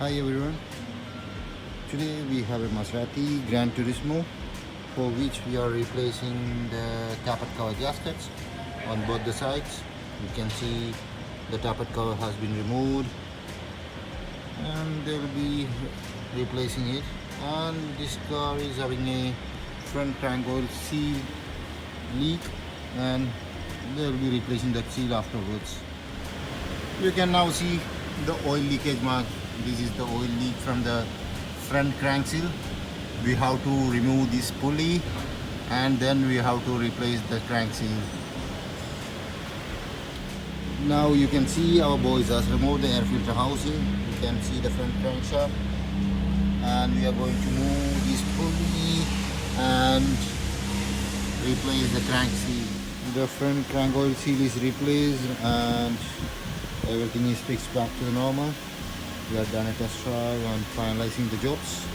Hi everyone, today we have a Maserati Granturismo for which we are replacing the tappet cover gaskets on both the sides. You can see the tappet cover has been removed and they will be replacing it. And this car is having a front crank oil seal leak and they will be replacing that seal afterwards. You can now see the oil leakage mark. This is the oil leak from the front crank seal. We have to remove this pulley and then we have to replace the crank seal. Now you can see our boys has removed the air filter housing. You can see the front crankshaft and we are going to move this pulley and replace the crank seal. The front crank oil seal is replaced and everything is fixed back to the normal. We have done a test drive on finalizing the jobs.